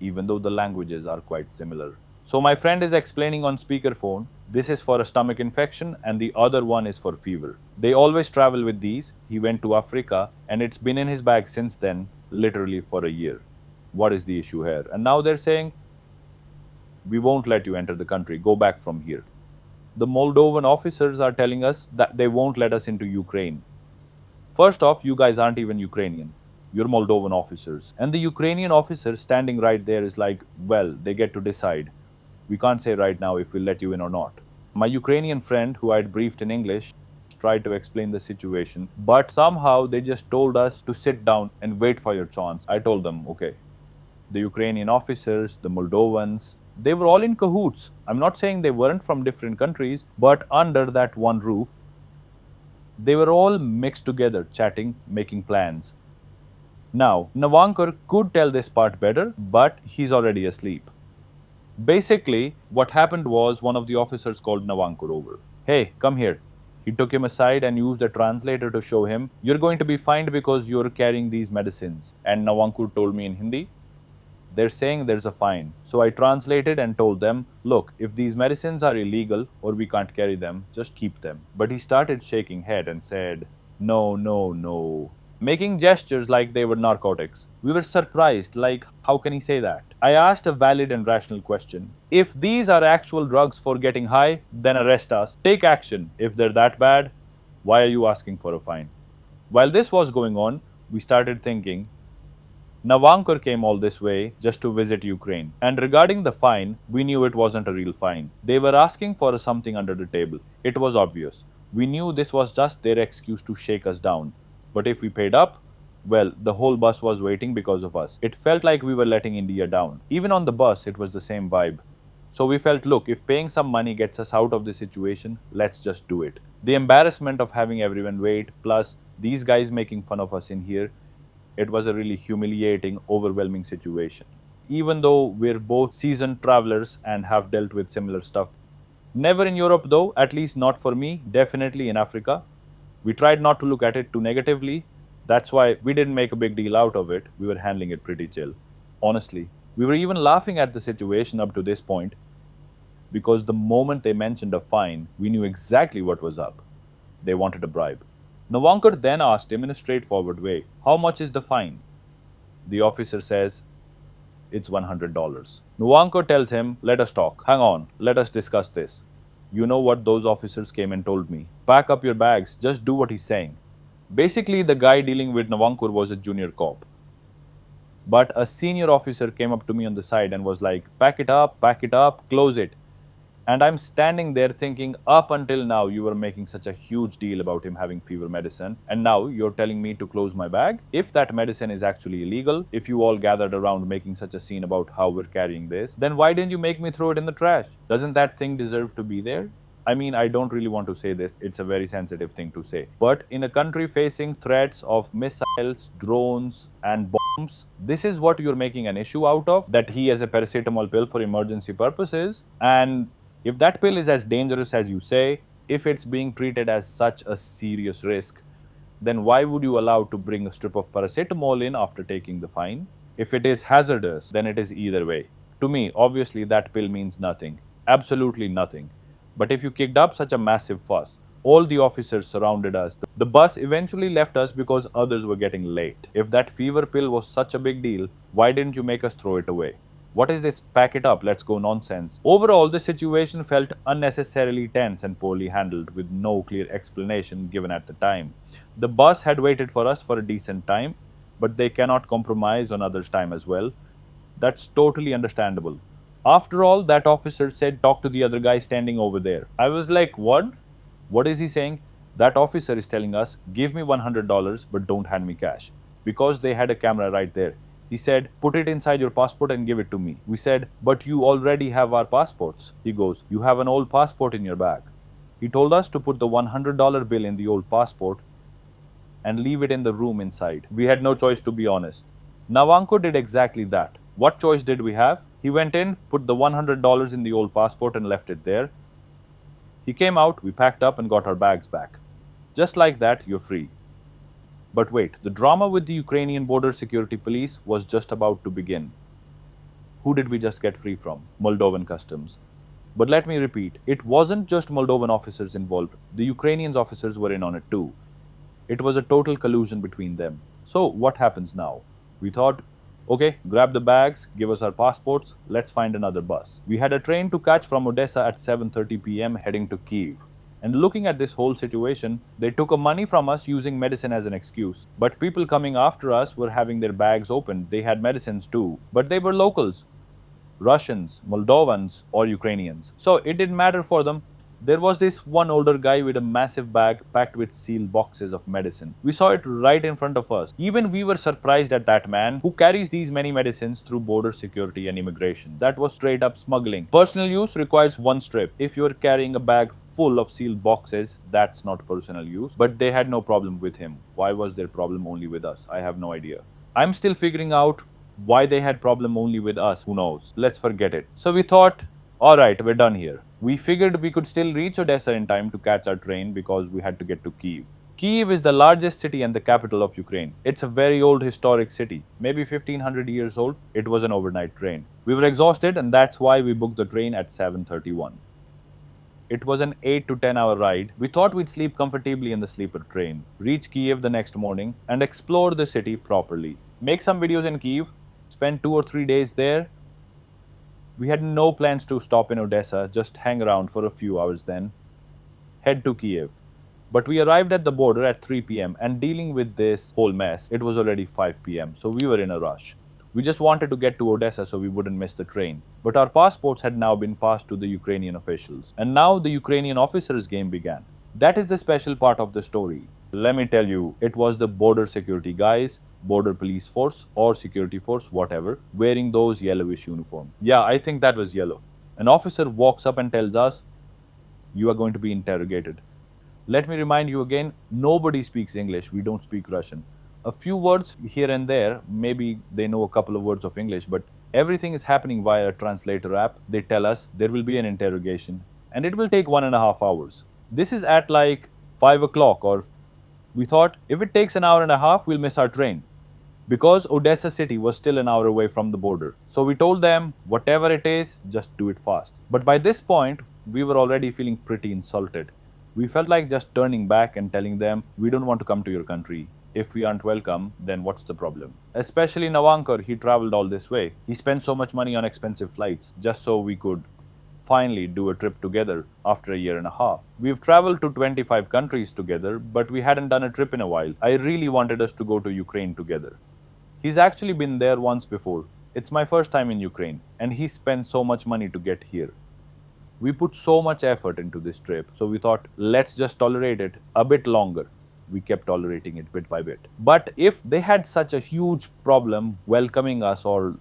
even though the languages are quite similar. So my friend is explaining on speakerphone, this is for a stomach infection and the other one is for fever. They always travel with these. He went to Africa and it's been in his bag since then, literally for a year. What is the issue here? And now they're saying, we won't let you enter the country. Go back from here. The Moldovan officers are telling us that they won't let us into Ukraine. First off, you guys aren't even Ukrainian. You're Moldovan officers. And the Ukrainian officer standing right there is like, well, they get to decide. We can't say right now if we'll let you in or not. My Ukrainian friend, who I'd briefed in English, tried to explain the situation, but somehow they just told us to sit down and wait for your chance. I told them, okay. The Ukrainian officers, the Moldovans, they were all in cahoots. I'm not saying they weren't from different countries, but under that one roof, they were all mixed together, chatting, making plans. Now, Navankar could tell this part better, but he's already asleep. Basically, what happened was one of the officers called Navankar over. Hey, come here. He took him aside and used a translator to show him, you're going to be fined because you're carrying these medicines. And Navankar told me in Hindi, they're saying there's a fine. So I translated and told them, look, if these medicines are illegal or we can't carry them, just keep them. But he started shaking head and said, no, no, no, making gestures like they were narcotics. We were surprised, like, how can he say that? I asked a valid and rational question. If these are actual drugs for getting high, then arrest us. Take action. If they're that bad, why are you asking for a fine? While this was going on, we started thinking, Navankar came all this way just to visit Ukraine. And regarding the fine, we knew it wasn't a real fine. They were asking for something under the table. It was obvious. We knew this was just their excuse to shake us down. But if we paid up, well, the whole bus was waiting because of us. It felt like we were letting India down. Even on the bus, it was the same vibe. So we felt, look, if paying some money gets us out of this situation, let's just do it. The embarrassment of having everyone wait, plus these guys making fun of us in here, it was a really humiliating, overwhelming situation. Even though we're both seasoned travelers and have dealt with similar stuff. Never in Europe though, at least not for me, definitely in Africa. We tried not to look at it too negatively. That's why we didn't make a big deal out of it. We were handling it pretty chill. Honestly, we were even laughing at the situation up to this point because the moment they mentioned a fine, we knew exactly what was up. They wanted a bribe. Navankar then asked him in a straightforward way, how much is the fine? The officer says, it's $100. Navankar tells him, let us talk. Hang on, let us discuss this. You know what those officers came and told me? Pack up your bags, just do what he's saying. Basically, the guy dealing with Navankar was a junior cop. But a senior officer came up to me on the side and was like, pack it up, close it. And I'm standing there thinking, up until now, you were making such a huge deal about him having fever medicine. And now you're telling me to close my bag? If that medicine is actually illegal, if you all gathered around making such a scene about how we're carrying this, then why didn't you make me throw it in the trash? Doesn't that thing deserve to be there? I mean, I don't really want to say this. It's a very sensitive thing to say. But in a country facing threats of missiles, drones, and bombs, this is what you're making an issue out of, that he has a paracetamol pill for emergency purposes. And if that pill is as dangerous as you say, if it's being treated as such a serious risk, then why would you allow to bring a strip of paracetamol in after taking the fine? If it is hazardous, then it is either way. To me, obviously that pill means nothing. Absolutely nothing. But if you kicked up such a massive fuss, all the officers surrounded us. The bus eventually left us because others were getting late. If that fever pill was such a big deal, why didn't you make us throw it away? What is this pack it up, let's go nonsense? Overall, the situation felt unnecessarily tense and poorly handled with no clear explanation given at the time. The bus had waited for us for a decent time, but they cannot compromise on others' time as well. That's totally understandable. After all, that officer said, talk to the other guy standing over there. I was like, what? What is he saying? That officer is telling us, give me $100, but don't hand me cash. Because they had a camera right there. He said, put it inside your passport and give it to me. We said, but you already have our passports. He goes, you have an old passport in your bag. He told us to put the $100 bill in the old passport and leave it in the room inside. We had no choice, to be honest. Navankar did exactly that. What choice did we have? He went in, put the $100 in the old passport and left it there. He came out, we packed up and got our bags back. Just like that, you're free. But wait, the drama with the Ukrainian Border Security Police was just about to begin. Who did we just get free from? Moldovan customs. But let me repeat, it wasn't just Moldovan officers involved. The Ukrainians officers were in on it too. It was a total collusion between them. So what happens now? We thought, okay, grab the bags, give us our passports, let's find another bus. We had a train to catch from Odessa at 7:30 p.m. heading to Kyiv. And looking at this whole situation, they took money from us using medicine as an excuse. But people coming after us were having their bags opened. They had medicines too. But they were locals. Russians, Moldovans, or Ukrainians. So it didn't matter for them. There was this one older guy with a massive bag packed with sealed boxes of medicine. We saw it right in front of us. Even we were surprised at that man who carries these many medicines through border security and immigration. That was straight up smuggling. Personal use requires one strip. If you're carrying a bag full of sealed boxes, that's not personal use. But they had no problem with him. Why was their problem only with us? I have no idea. I'm still figuring out why they had problem only with us. Who knows? Let's forget it. So we thought, alright, we're done here. We figured we could still reach Odessa in time to catch our train because we had to get to Kyiv. Kyiv is the largest city and the capital of Ukraine. It's a very old historic city, maybe 1500 years old. It was an overnight train. We were exhausted and that's why we booked the train at 7:31. It was an 8 to 10 hour ride. We thought we'd sleep comfortably in the sleeper train, reach Kyiv the next morning and explore the city properly. Make some videos in Kyiv, spend 2 or 3 days there. We had no plans to stop in Odessa, just hang around for a few hours then head to Kyiv. But we arrived at the border at 3 p.m. and dealing with this whole mess, it was already 5 p.m. So we were in a rush. We just wanted to get to Odessa so we wouldn't miss the train. But our passports had now been passed to the Ukrainian officials. And now the Ukrainian officers' game began. That is the special part of the story. Let me tell you, it was the border security guys, border police force or security force, whatever, wearing those yellowish uniforms. Yeah, I think that was yellow. An officer walks up and tells us, "You are going to be interrogated." Let me remind you again, nobody speaks English, we don't speak Russian. A few words here and there, maybe they know a couple of words of English, but everything is happening via a translator app. They tell us there will be an interrogation and it will take 1.5 hours. This is at like 5 o'clock or we thought if it takes an hour and a half, we'll miss our train. Because Odessa city was still an hour away from the border. So we told them, whatever it is, just do it fast. But by this point, we were already feeling pretty insulted. We felt like just turning back and telling them, we don't want to come to your country. If we aren't welcome, then what's the problem? Especially Navankar, he traveled all this way. He spent so much money on expensive flights just so we could finally do a trip together after a year and a half. We've traveled to 25 countries together, but we hadn't done a trip in a while. I really wanted us to go to Ukraine together. He's actually been there once before. It's my first time in Ukraine, and he spent so much money to get here. We put so much effort into this trip, so we thought, let's just tolerate it a bit longer. We kept tolerating it bit by bit. But if they had such a huge problem welcoming us or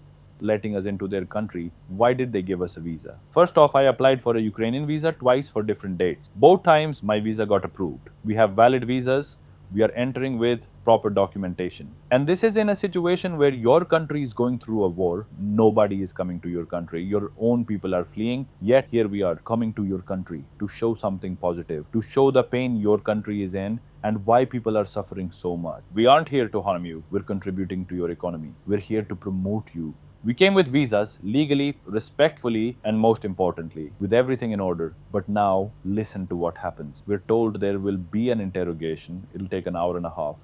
letting us into their country, why did they give us a visa? First off, I applied for a Ukrainian visa twice for different dates. Both times, my visa got approved. We have valid visas. We are entering with proper documentation. And this is in a situation where your country is going through a war. Nobody is coming to your country. Your own people are fleeing. Yet here we are coming to your country to show something positive, to show the pain your country is in and why people are suffering so much. We aren't here to harm you. We're contributing to your economy. We're here to promote you. We came with visas, legally, respectfully, and most importantly, with everything in order. But now, listen to what happens. We're told there will be an interrogation. It'll take an hour and a half.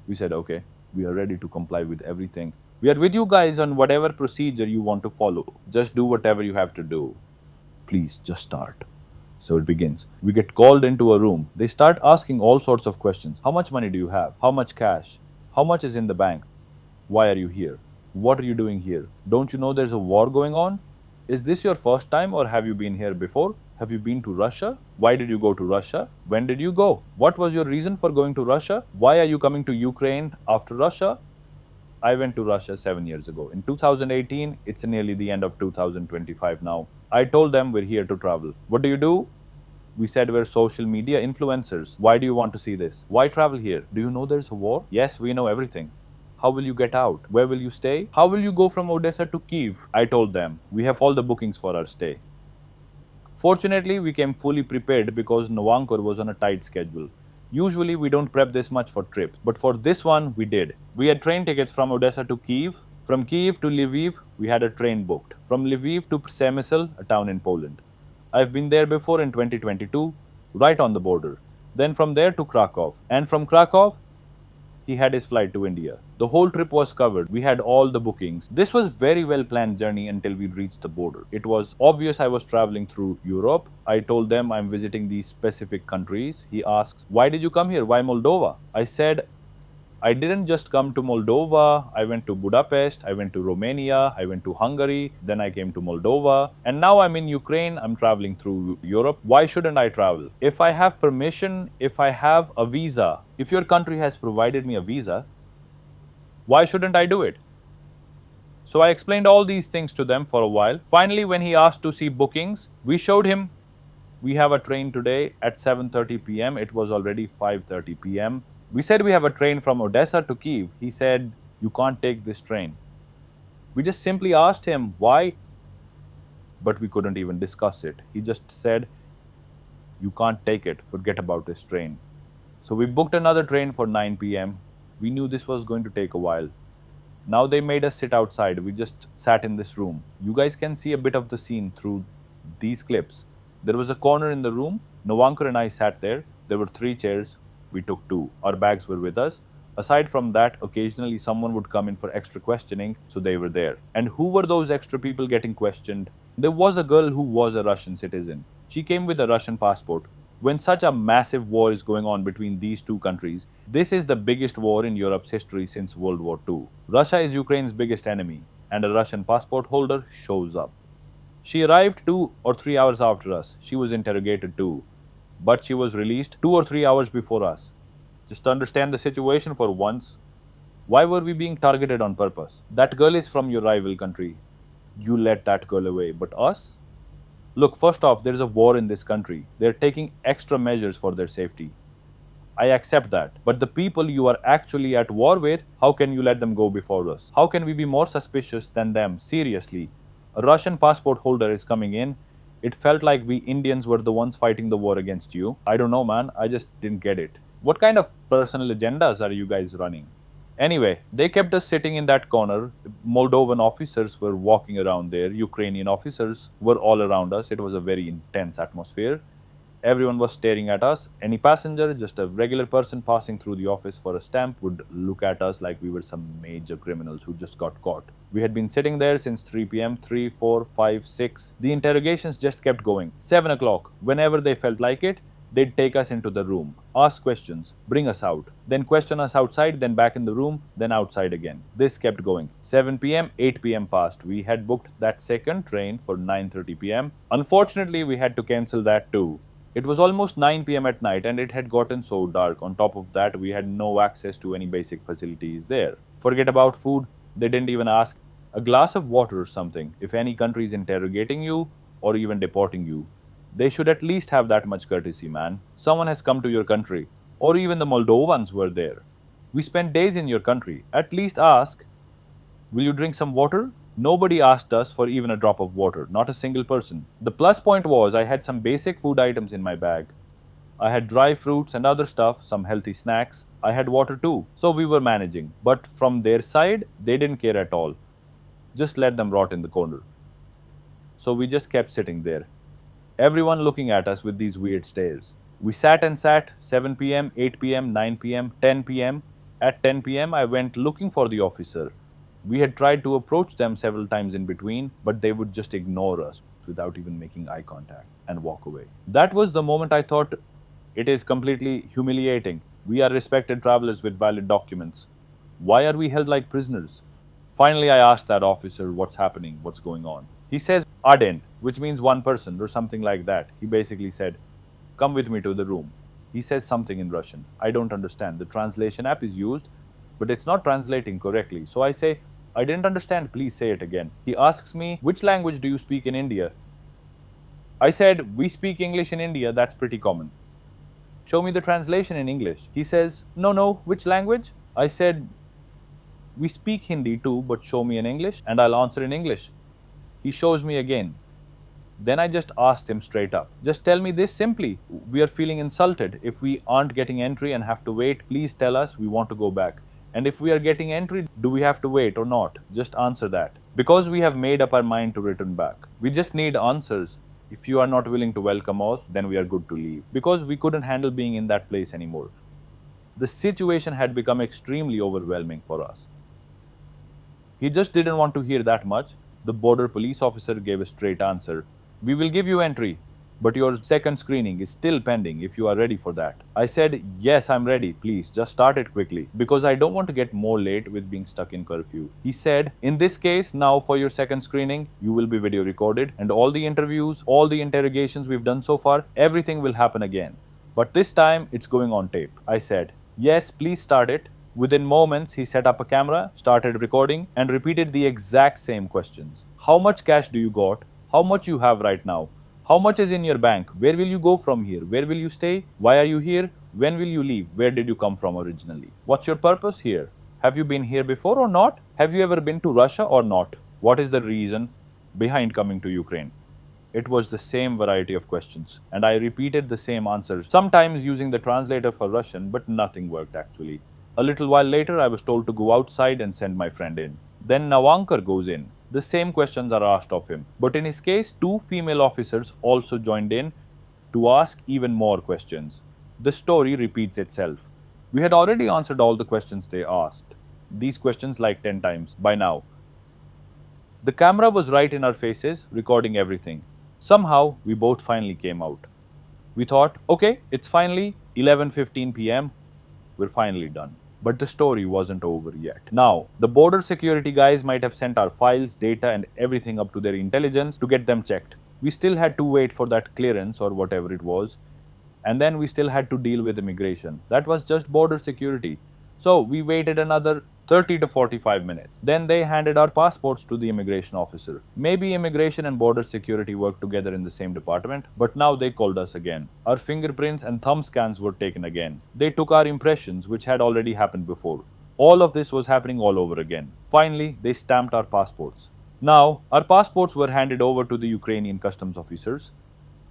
We said, okay, we are ready to comply with everything. We are with you guys on whatever procedure you want to follow. Just do whatever you have to do. Please, just start. So it begins. We get called into a room. They start asking all sorts of questions. How much money do you have? How much cash? How much is in the bank? Why are you here? What are you doing here? Don't you know there's a war going on? Is this your first time or have you been here before? Have you been to Russia? Why did you go to Russia? When did you go? What was your reason for going to Russia? Why are you coming to Ukraine after Russia? I went to Russia 7 years ago. In 2018, it's nearly the end of 2025 now. I told them we're here to travel. What do? We said we're social media influencers. Why do you want to see this? Why travel here? Do you know there's a war? Yes, we know everything. How will you get out? Where will you stay? How will you go from Odessa to Kyiv? I told them, we have all the bookings for our stay. Fortunately, we came fully prepared because Navankar was on a tight schedule. Usually, we don't prep this much for trips, but for this one, we did. We had train tickets from Odessa to Kyiv. From Kyiv to Lviv, we had a train booked. From Lviv to Przemysl, a town in Poland. I've been there before in 2022, right on the border. Then from there to Krakow. And from Krakow, he had his flight to India. The whole trip was covered. We had all the bookings. This was very well planned journey until we reached the border. It was obvious I was traveling through Europe. I told them I'm visiting these specific countries. He asks, why did you come here? Why Moldova? I said, I didn't just come to Moldova. I went to Budapest. I went to Romania. I went to Hungary. Then I came to Moldova. And now I'm in Ukraine. I'm traveling through Europe. Why shouldn't I travel? If I have permission, if I have a visa, if your country has provided me a visa, why shouldn't I do it? So I explained all these things to them for a while. Finally, when he asked to see bookings, we showed him we have a train today at 7:30 p.m. It was already 5:30 p.m. We said we have a train from Odessa to Kyiv. He said, You can't take this train. We just simply asked him why, but we couldn't even discuss it. He just said, you can't take it, forget about this train. So we booked another train for 9 p.m. We knew this was going to take a while. Now they made us sit outside. We just sat in this room. You guys can see a bit of the scene through these clips. There was a corner in the room. Novankar and I sat there. There were 3 chairs. We took 2. Our bags were with us. Aside from that, occasionally someone would come in for extra questioning, so they were there. And who were those extra people getting questioned? There was a girl who was a Russian citizen. She came with a Russian passport. When such a massive war is going on between these 2 countries, this is the biggest war in Europe's history since World War II. Russia is Ukraine's biggest enemy, and a Russian passport holder shows up. She arrived 2 or 3 hours after us. She was interrogated too, but she was released 2 or 3 hours before us. Just understand the situation for once. Why were we being targeted on purpose? That girl is from your rival country. You let that girl away, but us? Look, first off, there's a war in this country. They're taking extra measures for their safety. I accept that. But the people you are actually at war with, how can you let them go before us? How can we be more suspicious than them? Seriously. A Russian passport holder is coming in. It felt like we Indians were the ones fighting the war against you. I don't know, man. I just didn't get it. What kind of personal agendas are you guys running? Anyway, they kept us sitting in that corner. Moldovan officers were walking around there. Ukrainian officers were all around us. It was a very intense atmosphere. Everyone was staring at us. Any passenger, just a regular person passing through the office for a stamp, would look at us like we were some major criminals who just got caught. We had been sitting there since 3 p.m., 3, 4, 5, 6. The interrogations just kept going. 7 o'clock, whenever they felt like it, they'd take us into the room, ask questions, bring us out, then question us outside, then back in the room, then outside again. This kept going. 7 p.m., 8 p.m. passed. We had booked that second train for 9:30 p.m. Unfortunately, we had to cancel that too. It was almost 9 p.m. at night and it had gotten so dark. On top of that, we had no access to any basic facilities there. Forget about food. They didn't even ask a glass of water or something. If any country is interrogating you or even deporting you, they should at least have that much courtesy, man. Someone has come to your country. Or even the Moldovans were there. We spent days in your country. At least ask, will you drink some water? Nobody asked us for even a drop of water. Not a single person. The plus point was I had some basic food items in my bag. I had dry fruits and other stuff, some healthy snacks. I had water too. So we were managing. But from their side, they didn't care at all. Just let them rot in the corner. So we just kept sitting there. Everyone looking at us with these weird stares. We sat and sat, 7 p.m., 8 p.m., 9 p.m., 10 p.m. At 10 p.m., I went looking for the officer. We had tried to approach them several times in between, but they would just ignore us without even making eye contact and walk away. That was the moment I thought, it is completely humiliating. We are respected travelers with valid documents. Why are we held like prisoners? Finally, I asked that officer what's happening, what's going on. He says, Aden, which means one person or something like that. He basically said, come with me to the room. He says something in Russian. I don't understand. The translation app is used, but it's not translating correctly. So I say, I didn't understand. Please say it again. He asks me, which language do you speak in India? I said, we speak English in India. That's pretty common. Show me the translation in English. He says, no, which language? I said, we speak Hindi too, but show me in English and I'll answer in English. He shows me again. Then I just asked him straight up, just tell me this simply. We are feeling insulted. If we aren't getting entry and have to wait, please tell us, we want to go back. And if we are getting entry, do we have to wait or not? Just answer that. Because we have made up our mind to return back. We just need answers. If you are not willing to welcome us, then we are good to leave. Because we couldn't handle being in that place anymore. The situation had become extremely overwhelming for us. He just didn't want to hear that much. The border police officer gave a straight answer. We will give you entry, but your second screening is still pending if you are ready for that. I said, yes, I'm ready. Please, just start it quickly because I don't want to get more late with being stuck in curfew. He said, in this case, now for your second screening, you will be video recorded and all the interviews, all the interrogations we've done so far, everything will happen again. But this time, it's going on tape. I said, yes, please start it. Within moments, he set up a camera, started recording, and repeated the exact same questions. How much cash do you got? How much you have right now? How much is in your bank? Where will you go from here? Where will you stay? Why are you here? When will you leave? Where did you come from originally? What's your purpose here? Have you been here before or not? Have you ever been to Russia or not? What is the reason behind coming to Ukraine? It was the same variety of questions, and I repeated the same answers, sometimes using the translator for Russian, but nothing worked actually. A little while later, I was told to go outside and send my friend in. Then Navankar goes in. The same questions are asked of him, but in his case, two female officers also joined in to ask even more questions. The story repeats itself. We had already answered all the questions they asked. These questions like 10 times by now. The camera was right in our faces, recording everything. Somehow, we both finally came out. We thought, okay, it's finally 11:15 p.m. We're finally done. But the story wasn't over yet. Now, the border security guys might have sent our files, data, and everything up to their intelligence to get them checked. We still had to wait for that clearance or whatever it was. And then we still had to deal with immigration. That was just border security. So we waited another 30 to 45 minutes. Then they handed our passports to the immigration officer. Maybe immigration and border security work together in the same department, but now they called us again. Our fingerprints and thumb scans were taken again. They took our impressions, which had already happened before. All of this was happening all over again. Finally, they stamped our passports. Now, our passports were handed over to the Ukrainian customs officers.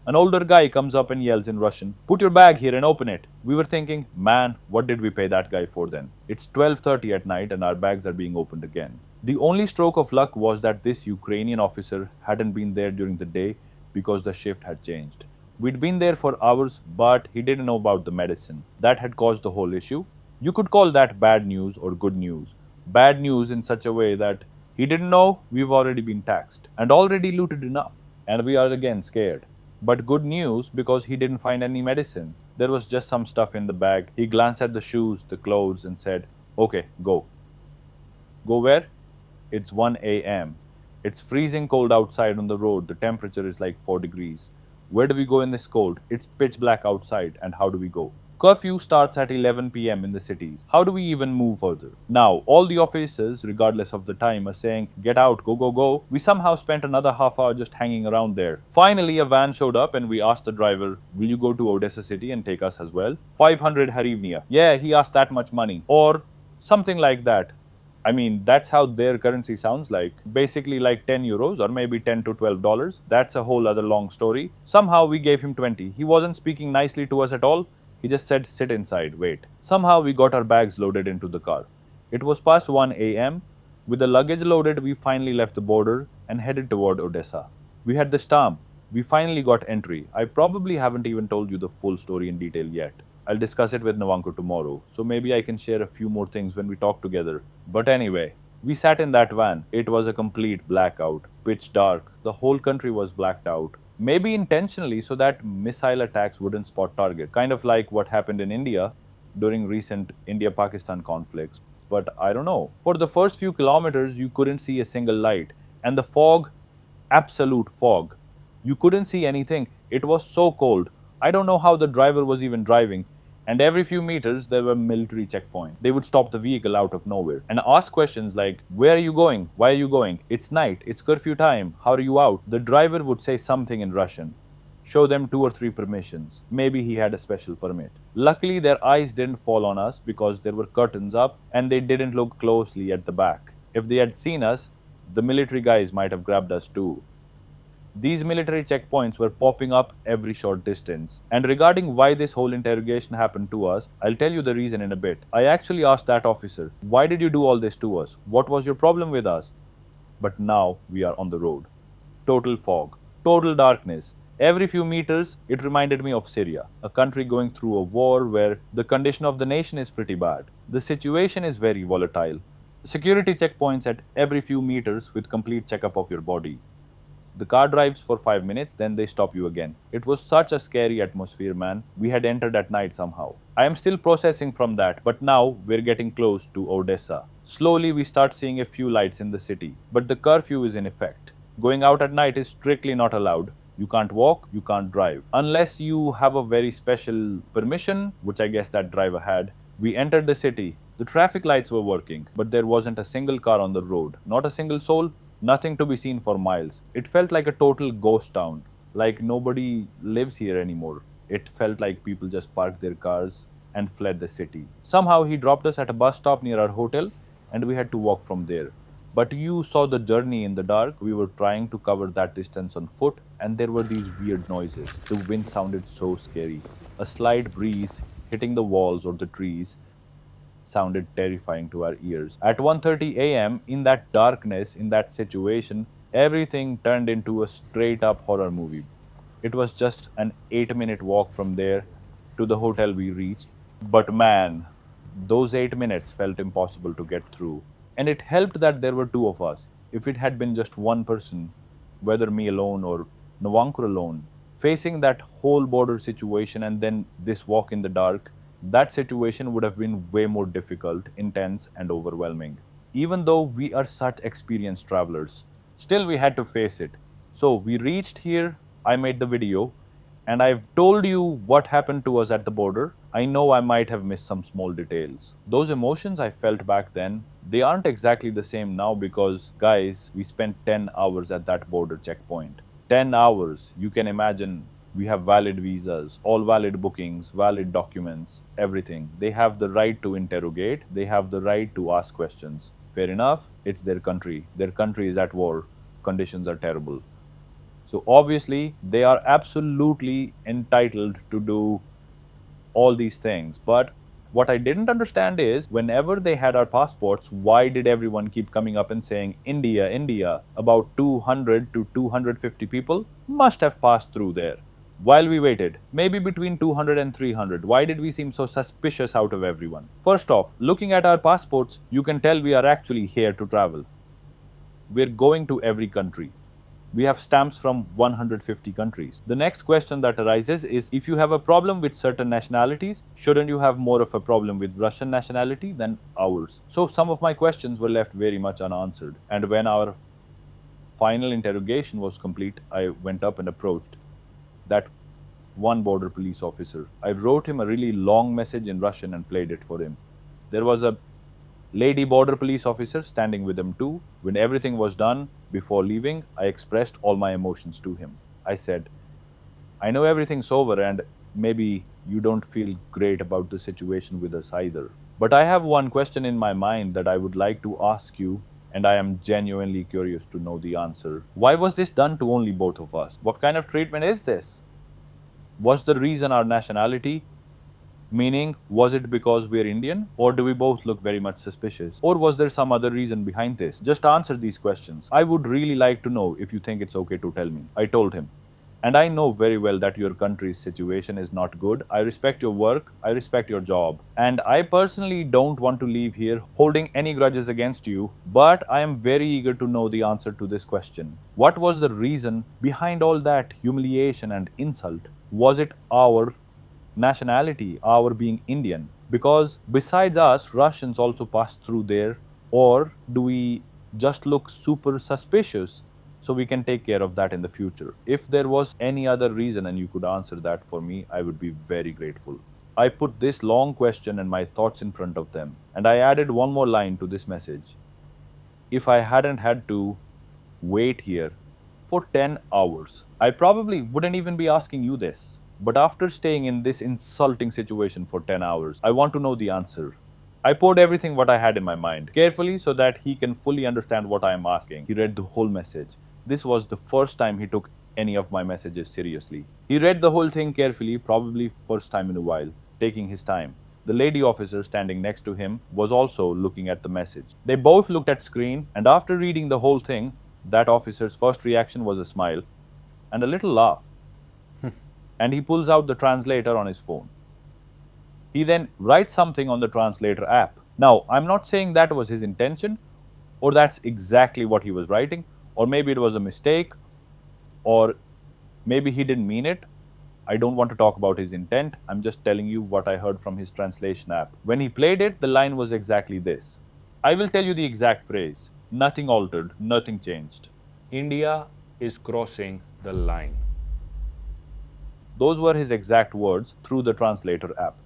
An older guy comes up and yells in Russian, "Put your bag here and open it." We were thinking, man, what did we pay that guy for then? It's 12:30 at night and our bags are being opened again. The only stroke of luck was that this Ukrainian officer hadn't been there during the day because the shift had changed. We'd been there for hours, but he didn't know about the medicine. That had caused the whole issue. You could call that bad news or good news. Bad news in such a way that he didn't know we've already been taxed and already looted enough, and we are again scared. But good news because he didn't find any medicine. There was just some stuff in the bag. He glanced at the shoes, the clothes, and said, "Okay, go." Go where? It's 1 a.m. It's freezing cold outside on the road. The temperature is like 4 degrees. Where do we go in this cold? It's pitch black outside, and how do we go? Curfew starts at 11 p.m. in the cities. How do we even move further? Now, all the officers, regardless of the time, are saying, "Get out, go, go, go." We somehow spent another half hour just hanging around there. Finally, a van showed up and we asked the driver, "Will you go to Odessa city and take us as well?" 500 hryvnia. Yeah, he asked that much money. Or something like that. I mean, that's how their currency sounds like. Basically like 10 euros or maybe 10 to $12. That's a whole other long story. Somehow we gave him 20. He wasn't speaking nicely to us at all. He just said, "Sit inside, wait." Somehow we got our bags loaded into the car. It was past 1 a.m. With the luggage loaded, we finally left the border and headed toward Odessa. We had the stamp. We finally got entry. I probably haven't even told you the full story in detail yet. I'll discuss it with Navanko tomorrow, so maybe I can share a few more things when we talk together. But anyway, we sat in that van. It was a complete blackout, pitch dark. The whole country was blacked out. Maybe intentionally so that missile attacks wouldn't spot target. Kind of like what happened in India during recent India-Pakistan conflicts. But I don't know. For the first few kilometers, you couldn't see a single light. And the fog, absolute fog. You couldn't see anything. It was so cold. I don't know how the driver was even driving. And every few meters, there were military checkpoints. They would stop the vehicle out of nowhere and ask questions like, "Where are you going? Why are you going? It's night. It's curfew time. How are you out?" The driver would say something in Russian, show them 2 or 3 permissions. Maybe he had a special permit. Luckily, their eyes didn't fall on us because there were curtains up and they didn't look closely at the back. If they had seen us, the military guys might have grabbed us too. These military checkpoints were popping up every short distance. And regarding why this whole interrogation happened to us, I'll tell you the reason in a bit. I actually asked that officer, "Why did you do all this to us? What was your problem with us?" But now we are on the road. Total fog, total darkness. Every few meters, it reminded me of Syria, a country going through a war where the condition of the nation is pretty bad. The situation is very volatile. Security checkpoints at every few meters with complete checkup of your body. The car drives for 5 minutes, then they stop you again. It was such a scary atmosphere, man. We had entered at night somehow. I am still processing from that, but now we're getting close to Odessa. Slowly, we start seeing a few lights in the city, but the curfew is in effect. Going out at night is strictly not allowed. You can't walk, you can't drive. Unless you have a very special permission, which I guess that driver had. We entered the city. The traffic lights were working, but there wasn't a single car on the road. Not a single soul. Nothing to be seen for miles. It felt like a total ghost town, like nobody lives here anymore. It felt like people just parked their cars and fled the city. Somehow he dropped us at a bus stop near our hotel and we had to walk from there. But you saw the journey in the dark. We were trying to cover that distance on foot and there were these weird noises. The wind sounded so scary. A slight breeze hitting the walls or the trees sounded terrifying to our ears. At 1:30 a.m., in that darkness, in that situation, everything turned into a straight up horror movie. It was just an 8-minute walk from there to the hotel we reached. But man, those 8 minutes felt impossible to get through. And it helped that there were two of us. If it had been just one person, whether me alone or Nwankar alone, facing that whole border situation and then this walk in the dark, that situation would have been way more difficult, intense, and overwhelming. Even though we are such experienced travelers, still we had to face it. So we reached here, I made the video, and I've told you what happened to us at the border. I know I might have missed some small details. Those emotions I felt back then, they aren't exactly the same now because, guys, we spent 10 hours at that border checkpoint. 10 hours, you can imagine. We have valid visas, all valid bookings, valid documents, everything. They have the right to interrogate, they have the right to ask questions. Fair enough, it's their country. Their country is at war, conditions are terrible. So obviously, they are absolutely entitled to do all these things. But what I didn't understand is, whenever they had our passports, why did everyone keep coming up and saying, India, India? About 200 to 250 people must have passed through there. While we waited, maybe between 200 and 300, why did we seem so suspicious out of everyone? First off, looking at our passports, you can tell we are actually here to travel. We're going to every country. We have stamps from 150 countries. The next question that arises is, if you have a problem with certain nationalities, shouldn't you have more of a problem with Russian nationality than ours? So some of my questions were left very much unanswered. And when our final interrogation was complete, I went up and approached that one border police officer. I wrote him a really long message in Russian and played it for him. There was a lady border police officer standing with him too. When everything was done, before leaving, I expressed all my emotions to him. I said, I know everything's over and maybe you don't feel great about the situation with us either. But I have one question in my mind that I would like to ask you, and I am genuinely curious to know the answer. Why was this done to only both of us? What kind of treatment is this? Was the reason our nationality? Meaning, was it because we're Indian? Or do we both look very much suspicious? Or was there some other reason behind this? Just answer these questions. I would really like to know if you think it's okay to tell me. I told him. And I know very well that your country's situation is not good. I respect your work. I respect your job. And I personally don't want to leave here holding any grudges against you. But I am very eager to know the answer to this question. What was the reason behind all that humiliation and insult? Was it our nationality, our being Indian? Because besides us, Russians also passed through there. Or do we just look super suspicious? So we can take care of that in the future. If there was any other reason and you could answer that for me, I would be very grateful. I put this long question and my thoughts in front of them, and I added one more line to this message. If I hadn't had to wait here for 10 hours, I probably wouldn't even be asking you this. But after staying in this insulting situation for 10 hours, I want to know the answer. I poured everything what I had in my mind, carefully so that he can fully understand what I am asking. He read the whole message. This was the first time he took any of my messages seriously. He read the whole thing carefully, probably first time in a while, taking his time. The lady officer standing next to him was also looking at the message. They both looked at screen, and after reading the whole thing, that officer's first reaction was a smile and a little laugh. And he pulls out the translator on his phone. He then writes something on the translator app. Now, I'm not saying that was his intention, or that's exactly what he was writing, or maybe it was a mistake, or maybe he didn't mean it. I don't want to talk about his intent. I'm just telling you what I heard from his translation app. When he played it, the line was exactly this. I will tell you the exact phrase. Nothing altered, nothing changed. India is crossing the line. Those were his exact words through the translator app.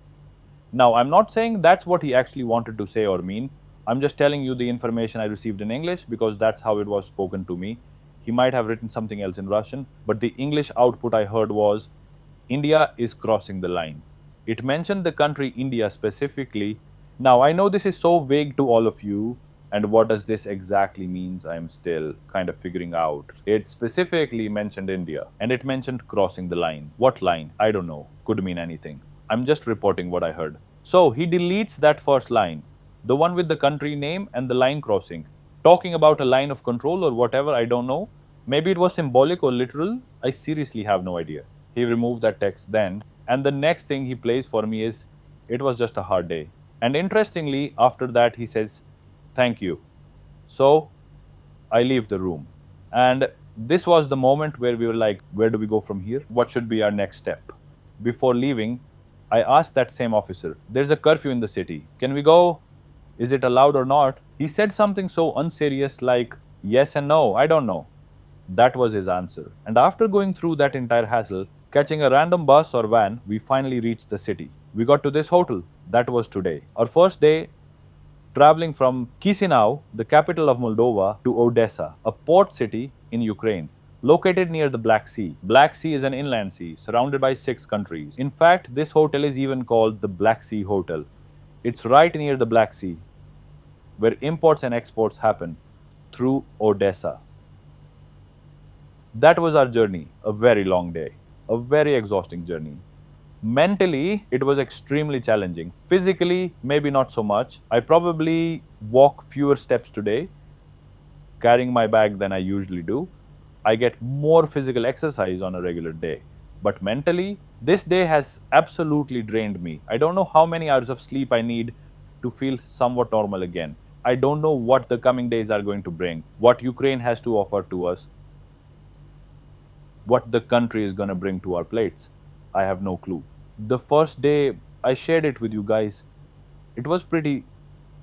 Now, I'm not saying that's what he actually wanted to say or mean. I'm just telling you the information I received in English because that's how it was spoken to me. He might have written something else in Russian, but the English output I heard was, India is crossing the line. It mentioned the country India specifically. Now, I know this is so vague to all of you, and what does this exactly means? I'm still kind of figuring out. It specifically mentioned India, and it mentioned crossing the line. What line? I don't know. Could mean anything. I'm just reporting what I heard. So he deletes that first line, the one with the country name and the line crossing. Talking about a line of control or whatever, I don't know. Maybe it was symbolic or literal. I seriously have no idea. He removed that text then, and the next thing he plays for me is, "It was just a hard day." And interestingly, after that, he says, "Thank you." So I leave the room. And this was the moment where we were like, where do we go from here? What should be our next step? Before leaving, I asked that same officer, "There's a curfew in the city. Can we go? Is it allowed or not?" He said something so unserious like, "Yes and no, I don't know." That was his answer. And after going through that entire hassle, catching a random bus or van, we finally reached the city. We got to this hotel. That was today. Our first day traveling from Chisinau, the capital of Moldova, to Odessa, a port city in Ukraine, located near the Black Sea. Black Sea is an inland sea surrounded by 6 countries. In fact, this hotel is even called the Black Sea Hotel. It's right near the Black Sea, where imports and exports happen through Odessa. That was our journey, a very long day, a very exhausting journey. Mentally, it was extremely challenging. Physically, maybe not so much. I probably walk fewer steps today, carrying my bag than I usually do. I get more physical exercise on a regular day. But mentally, this day has absolutely drained me. I don't know how many hours of sleep I need to feel somewhat normal again. I don't know what the coming days are going to bring, what Ukraine has to offer to us, what the country is going to bring to our plates. I have no clue. The first day I shared it with you guys, it was pretty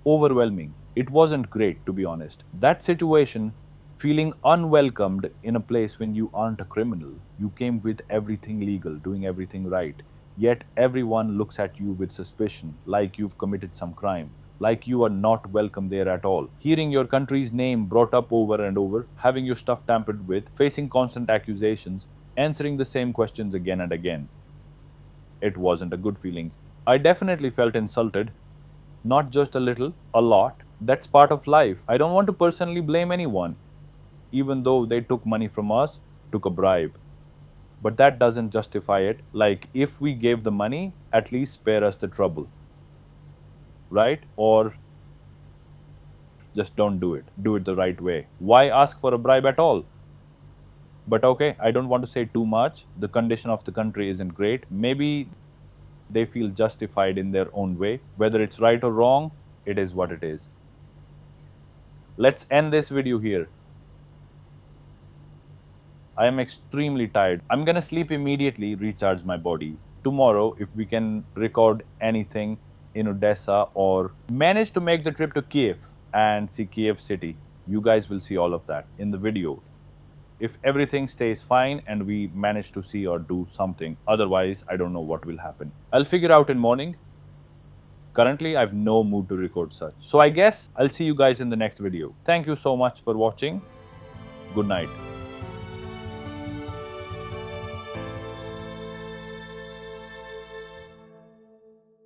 overwhelming. It wasn't great, to be honest. That situation, feeling unwelcomed in a place when you aren't a criminal. You came with everything legal, doing everything right. Yet everyone looks at you with suspicion, like you've committed some crime, like you are not welcome there at all. Hearing your country's name brought up over and over, having your stuff tampered with, facing constant accusations, answering the same questions again and again. It wasn't a good feeling. I definitely felt insulted. Not just a little, a lot. That's part of life. I don't want to personally blame anyone, even though they took money from us, took a bribe. But that doesn't justify it. Like, if we gave the money, at least spare us the trouble. Right? Or just don't do it. Do it the right way. Why ask for a bribe at all? But okay, I don't want to say too much. The condition of the country isn't great. Maybe they feel justified in their own way. Whether it's right or wrong, it is what it is. Let's end this video here. I am extremely tired. I'm gonna sleep immediately, recharge my body. Tomorrow, if we can record anything in Odessa or manage to make the trip to Kyiv and see Kyiv city, you guys will see all of that in the video. If everything stays fine and we manage to see or do something, otherwise I don't know what will happen. I'll figure out in morning. Currently, I have no mood to record such. So I guess I'll see you guys in the next video. Thank you so much for watching. Good night.